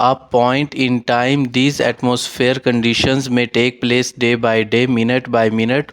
a point in time. These atmosphere conditions may take place day by day, minute by minute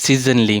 seasonally۔